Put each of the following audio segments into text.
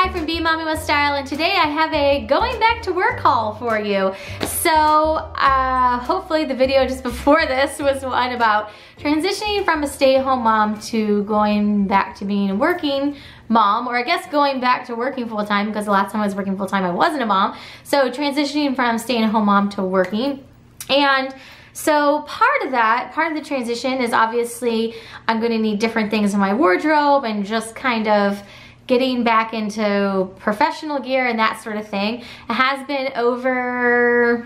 Hi from BeingMommywithStyle, and today I have a going back to work haul for you. So hopefully the video just before this was one about transitioning from a stay-at-home mom to going back to being a working mom, or I guess going back to working full-time, because the last time I was working full-time I wasn't a mom. So transitioning from staying-at-home mom to working. And so part of the transition is obviously I'm going to need different things in my wardrobe and just kind of getting back into professional gear and that sort of thing. It has been over,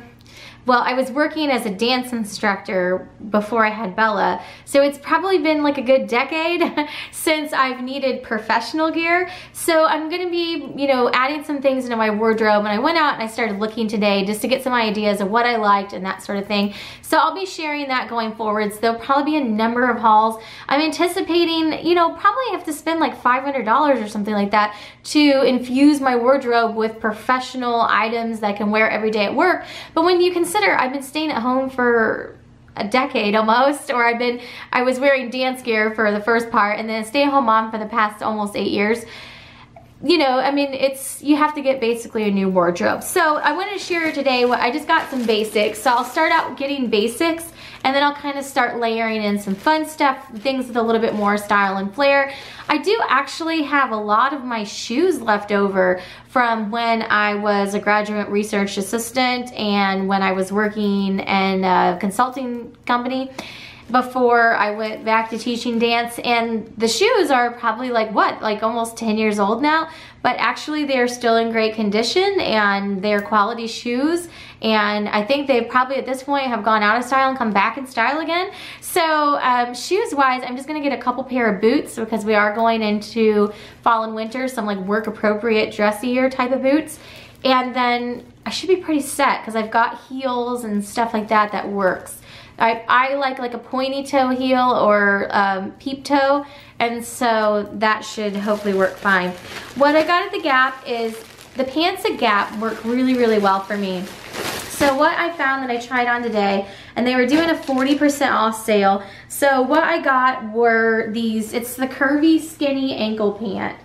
well, I was working as a dance instructor before I had Bella, so it's probably been like a good decade since I've needed professional gear. So I'm gonna be, adding some things into my wardrobe, and I went out and I started looking today just to get some ideas of what I liked and that sort of thing. So I'll be sharing that going forwards. There'll probably be a number of hauls. I'm anticipating, probably have to spend like $500 or something like that to infuse my wardrobe with professional items that I can wear every day at work. But when you consider I've been staying at home for a decade almost, or I was wearing dance gear for the first part and then a stay-at-home mom for the past almost 8 years. You have to get basically a new wardrobe. So I wanted to share today I just got some basics. So I'll start out getting basics, and then I'll kind of start layering in some fun stuff, things with a little bit more style and flair. I do actually have a lot of my shoes left over from when I was a graduate research assistant and when I was working in a consulting company before I went back to teaching dance. And the shoes are probably like almost 10 years old now, but actually they're still in great condition and they're quality shoes. And I think they probably at this point have gone out of style and come back in style again. So shoes wise, I'm just gonna get a couple pair of boots because we are going into fall and winter, some like work appropriate dressier type of boots. And then I should be pretty set because I've got heels and stuff like that that works. I like a pointy toe heel or peep toe, and so that should hopefully work fine. What I got at the Gap is the pants at Gap work really, really well for me. So what I found that I tried on today, and they were doing a 40% off sale. So what I got were these, it's the curvy skinny ankle pant.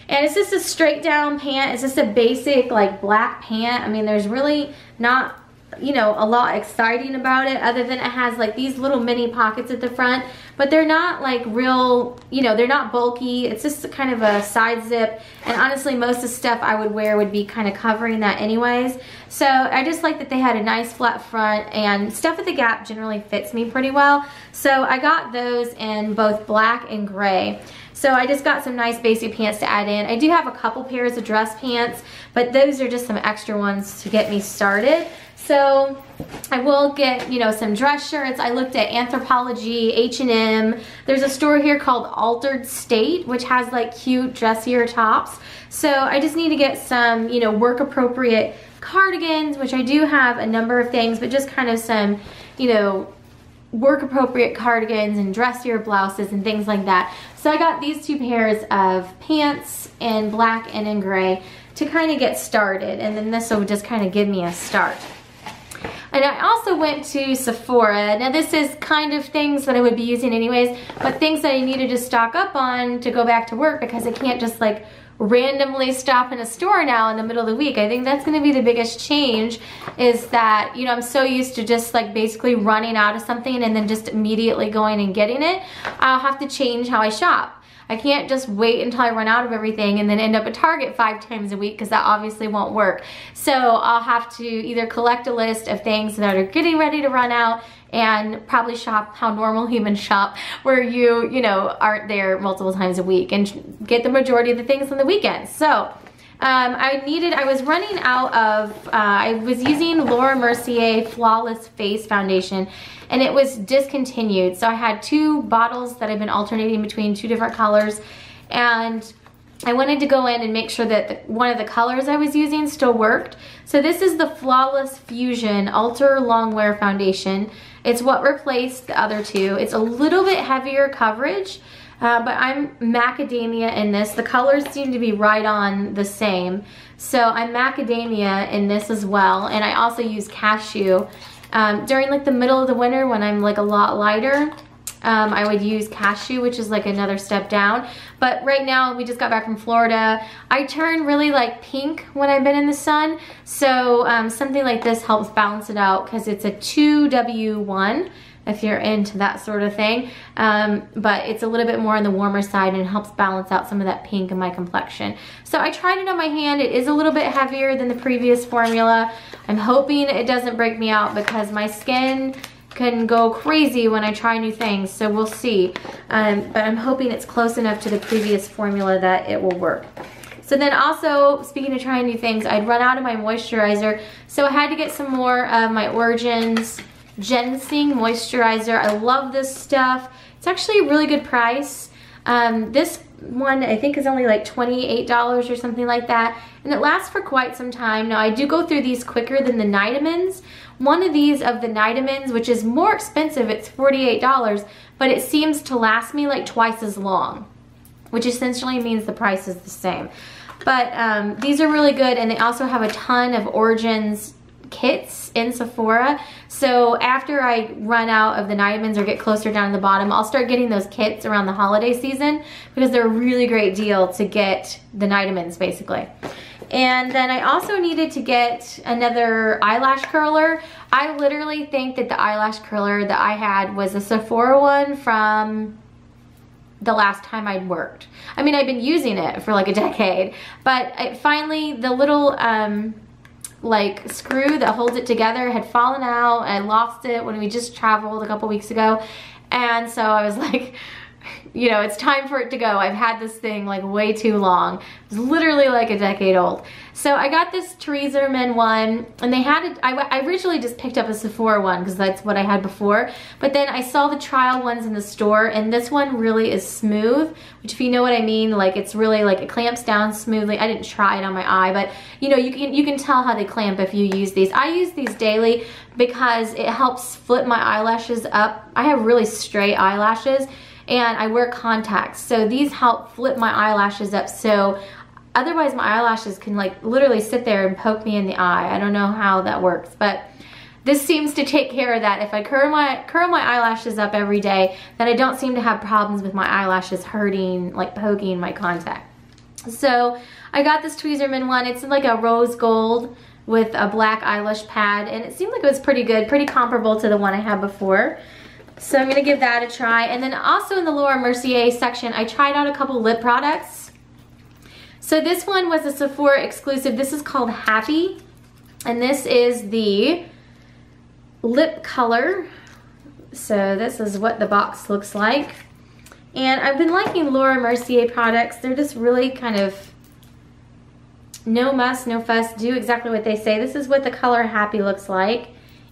And it's just a straight down pant. It's just a basic like black pant. I mean, there's really not a lot exciting about it other than it has like these little mini pockets at the front, but they're not like real, they're not bulky. It's just kind of a side zip, and honestly most of the stuff I would wear would be kind of covering that anyways. So I just like that they had a nice flat front, and stuff at the Gap generally fits me pretty well. So I got those in both black and gray. So I just got some nice basic pants to add in. I do have a couple pairs of dress pants, but those are just some extra ones to get me started. So I will get, some dress shirts. I looked at Anthropologie, H&M. There's a store here called Altered State, which has like cute dressier tops. So I just need to get some, work appropriate cardigans, which I do have a number of things, but just kind of some, work appropriate cardigans and dressier blouses and things like that. So I got these two pairs of pants in black and in gray to kind of get started, and then this will just kind of give me a start. And I also went to Sephora. Now this is kind of things that I would be using anyways, but things that I needed to stock up on to go back to work because I can't just like randomly stop in a store now in the middle of the week. I think that's gonna be the biggest change, is that, I'm so used to just like basically running out of something and then just immediately going and getting it. I'll have to change how I shop. I can't just wait until I run out of everything and then end up at Target 5 times a week, because that obviously won't work. So I'll have to either collect a list of things that are getting ready to run out and probably shop how normal humans shop, where you aren't there multiple times a week, and get the majority of the things on the weekends. So I was running out of, I was using Laura Mercier Flawless Face Foundation, and it was discontinued. So I had 2 bottles that I've been alternating between 2 different colors, and I wanted to go in and make sure that one of the colors I was using still worked. So this is the Flawless Fusion Ultra Longwear Foundation. It's what replaced the other 2. It's a little bit heavier coverage, but I'm macadamia in this. The colors seem to be right on the same. So I'm macadamia in this as well, and I also use cashew. During like the middle of the winter when I'm like a lot lighter, I would use cashew, which is like another step down. But right now, we just got back from Florida. I turn really like pink when I've been in the sun. So something like this helps balance it out because it's a 2W1 if you're into that sort of thing. But it's a little bit more on the warmer side and it helps balance out some of that pink in my complexion. So I tried it on my hand. It is a little bit heavier than the previous formula. I'm hoping it doesn't break me out because my skin can go crazy when I try new things, so we'll see. But I'm hoping it's close enough to the previous formula that it will work. So then also, speaking of trying new things, I'd run out of my moisturizer, so I had to get some more of my Origins Ginseng Moisturizer. I love this stuff. It's actually a really good price. This one I think is only like $28 or something like that, and it lasts for quite some time. Now I do go through these quicker than the Nitamins. One of these of the Nitamins, which is more expensive, it's $48, but it seems to last me like twice as long, which essentially means the price is the same. But these are really good, and they also have a ton of Origins kits in Sephora. So after I run out of the Nitamins or get closer down to the bottom, I'll start getting those kits around the holiday season because they're a really great deal to get the Nitamins basically. And then I also needed to get another eyelash curler. I literally think that the eyelash curler that I had was a Sephora one from the last time I'd worked. I mean, I've been using it for like a decade, but finally the little like screw that holds it together had fallen out. I lost it when we just traveled a couple weeks ago, and so I was like, you know, it's time for it to go. I've had this thing like way too long. It was literally like a decade old. So I got this Tweezerman one, and they had it. I originally just picked up a Sephora one because that's what I had before, but then I saw the trial ones in the store, and this one really is smooth, which if you know what I mean, like it's really like it clamps down smoothly. I didn't try it on my eye, but you know, you can tell how they clamp if you use these. I use these daily because it helps flip my eyelashes up. I have really straight eyelashes, and I wear contacts, so these help flip my eyelashes up, so otherwise my eyelashes can like literally sit there and poke me in the eye. I don't know how that works, but this seems to take care of that. If I curl my eyelashes up every day, then I don't seem to have problems with my eyelashes hurting, like poking my contact. So I got this Tweezerman one. It's like a rose gold with a black eyelash pad, and it seemed like it was pretty good, pretty comparable to the one I had before. So I'm gonna give that a try. And then also in the Laura Mercier section, I tried out a couple lip products. So this one was a Sephora exclusive. This is called Happy, and this is the lip color. So this is what the box looks like. And I've been liking Laura Mercier products. They're just really kind of no muss, no fuss, do exactly what they say. This is what the color Happy looks like,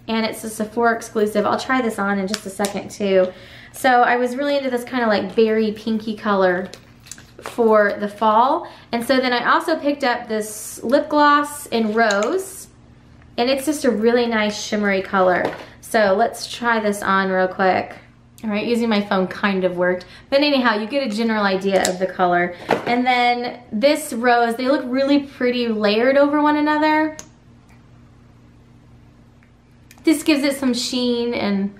and it's a Sephora exclusive. I'll try this on in just a second too. So I was really into this kind of like berry pinky color for the fall. And so then I also picked up this lip gloss in Rose, and it's just a really nice shimmery color. So let's try this on real quick. All right, using my phone kind of worked. But anyhow, you get a general idea of the color. And then this Rose, they look really pretty layered over one another. This gives it some sheen and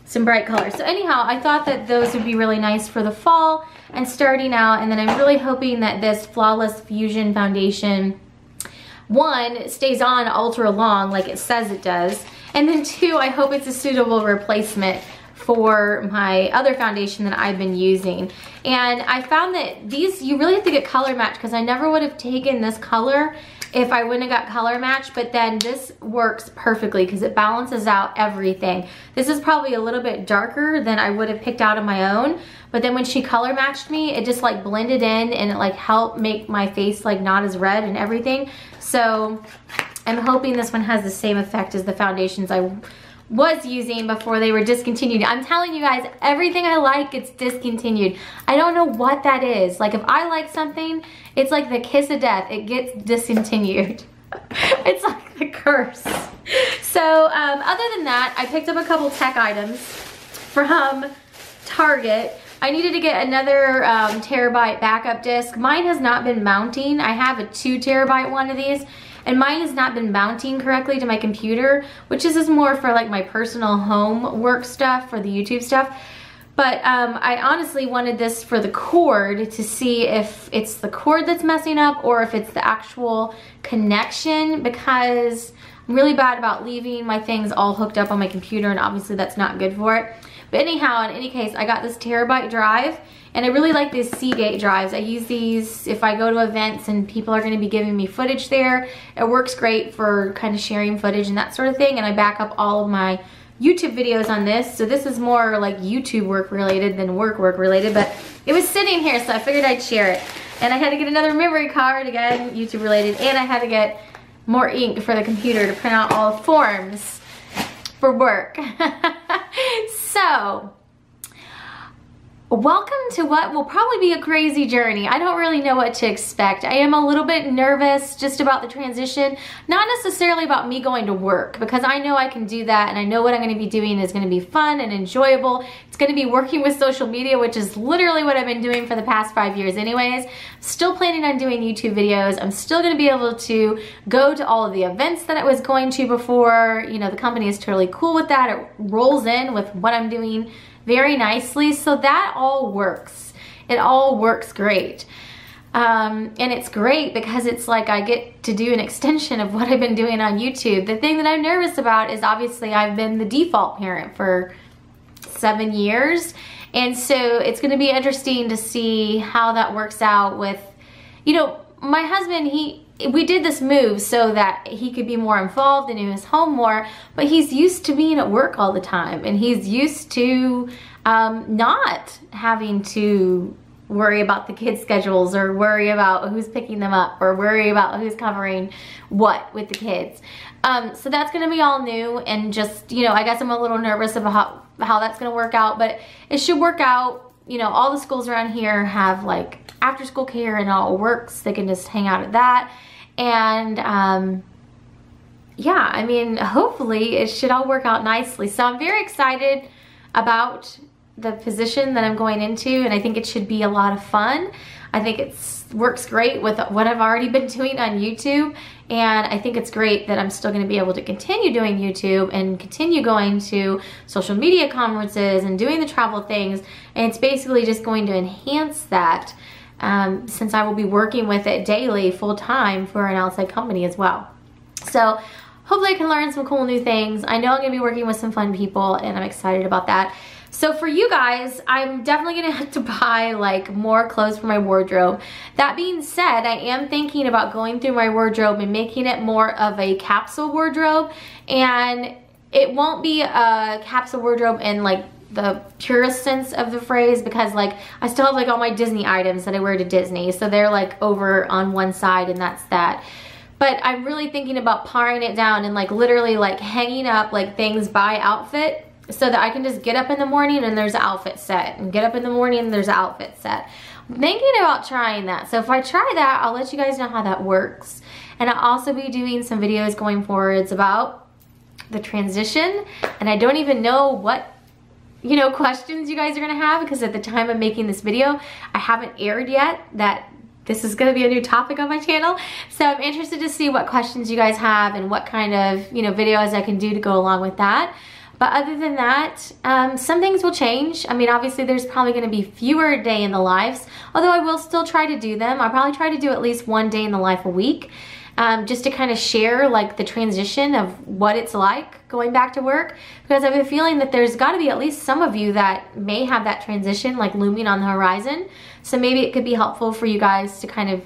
some bright colors. So anyhow, I thought that those would be really nice for the fall and starting out. And then I'm really hoping that this Flawless Fusion foundation, one, stays on ultra long like it says it does. And then two, I hope it's a suitable replacement for my other foundation that I've been using. And I found that these, you really have to get color match, because I never would have taken this color if I wouldn't have got color match, but then this works perfectly because it balances out everything. This is probably a little bit darker than I would have picked out on my own, but then when she color matched me, it just like blended in and it like helped make my face like not as red and everything. So I'm hoping this one has the same effect as the foundations I was using before they were discontinued. I'm telling you guys, everything I like gets discontinued. I don't know what that is. Like if I like something, it's like the kiss of death. It gets discontinued. It's like the curse. So other than that, I picked up a couple tech items from Target. I needed to get another terabyte backup disk. Mine has not been mounting. I have a 2 terabyte one of these, and mine has not been mounting correctly to my computer, which is more for like my personal home work stuff, for the YouTube stuff. But I honestly wanted this for the cord to see if it's the cord that's messing up or if it's the actual connection, because I'm really bad about leaving my things all hooked up on my computer, and obviously that's not good for it. But anyhow, in any case, I got this terabyte drive, and I really like these Seagate drives. I use these if I go to events and people are going to be giving me footage there. It works great for kind of sharing footage and that sort of thing, and I back up all of my YouTube videos on this. So this is more like YouTube work related than work related, but it was sitting here, so I figured I'd share it. And I had to get another memory card, again, YouTube related, and I had to get more ink for the computer to print out all the forms for work. So, welcome to what will probably be a crazy journey. I don't really know what to expect. I am a little bit nervous just about the transition, not necessarily about me going to work, because I know I can do that, and I know what I'm going to be doing is going to be fun and enjoyable. It's going to be working with social media, which is literally what I've been doing for the past 5 years anyways. Still planning on doing YouTube videos. I'm still going to be able to go to all of the events that I was going to before. You know, the company is totally cool with that. It rolls in with what I'm doing very nicely, so that all works. It all works great. And it's great because it's like I get to do an extension of what I've been doing on YouTube. The thing that I'm nervous about is obviously I've been the default parent for 7 years, and so it's going to be interesting to see how that works out with, you know, my husband. We did this move so that he could be more involved and in his home more, but he's used to being at work all the time, and he's used to not having to worry about the kids' schedules or worry about who's picking them up or worry about who's covering what with the kids. So that's going to be all new, and just, you know, I guess I'm a little nervous about how that's going to work out, but it should work out. You know, all the schools around here have like after school care and all works. They can just hang out at that. And yeah, I mean, hopefully it should all work out nicely. So I'm very excited about the position that I'm going into, and I think it should be a lot of fun. I think it works great with what I've already been doing on YouTube, and I think it's great that I'm still going to be able to continue doing YouTube and continue going to social media conferences and doing the travel things, and it's basically just going to enhance that. Since I will be working with it daily, full-time for an outside company as well. So hopefully I can learn some cool new things. I know I'm going to be working with some fun people, and I'm excited about that. So for you guys, I'm definitely going to have to buy like more clothes for my wardrobe. That being said, I am thinking about going through my wardrobe and making it more of a capsule wardrobe. And it won't be a capsule wardrobe in like the purest sense of the phrase, because like I still have like all my Disney items that I wear to Disney, so they're like over on one side, and that's that. But I'm really thinking about paring it down and like literally like hanging up like things by outfit, so that I can just get up in the morning and there's an outfit set, and get up in the morning and there's an outfit set. I'm thinking about trying that. So if I try that, I'll let you guys know how that works. And I'll also be doing some videos going forwards about the transition, and I don't even know what, you know, questions you guys are gonna have, because at the time of making this video, I haven't aired yet that this is gonna be a new topic on my channel. So I'm interested to see what questions you guys have and what kind of, you know, videos I can do to go along with that. But other than that, some things will change. I mean, obviously there's probably gonna be fewer day in the lives, although I will still try to do them. I'll probably try to do at least one day in the life a week, just to kind of share like the transition of what it's like going back to work, because I have a feeling that there's got to be at least some of you that may have that transition like looming on the horizon. So maybe it could be helpful for you guys to kind of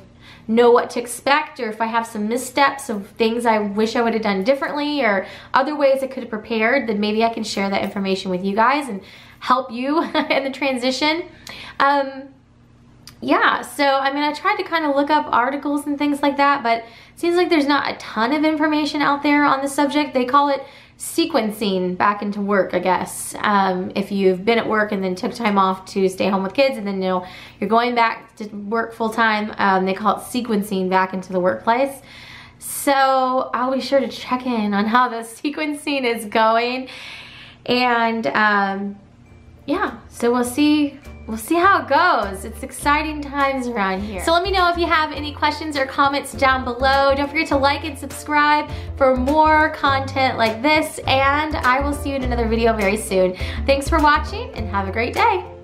know what to expect, or if I have some missteps of things I wish I would have done differently, or other ways I could have prepared, then maybe I can share that information with you guys and help you in the transition. Yeah, so I mean, I tried to kind of look up articles and things like that, but it seems like there's not a ton of information out there on the subject. They call it sequencing back into work, I guess. If you've been at work and then took time off to stay home with kids, and then, you know, you're going back to work full time, they call it sequencing back into the workplace. So I'll be sure to check in on how the sequencing is going. And yeah, so we'll see how it goes. It's exciting times around here. So let me know if you have any questions or comments down below. Don't forget to like and subscribe for more content like this, and I will see you in another video very soon. Thanks for watching and have a great day.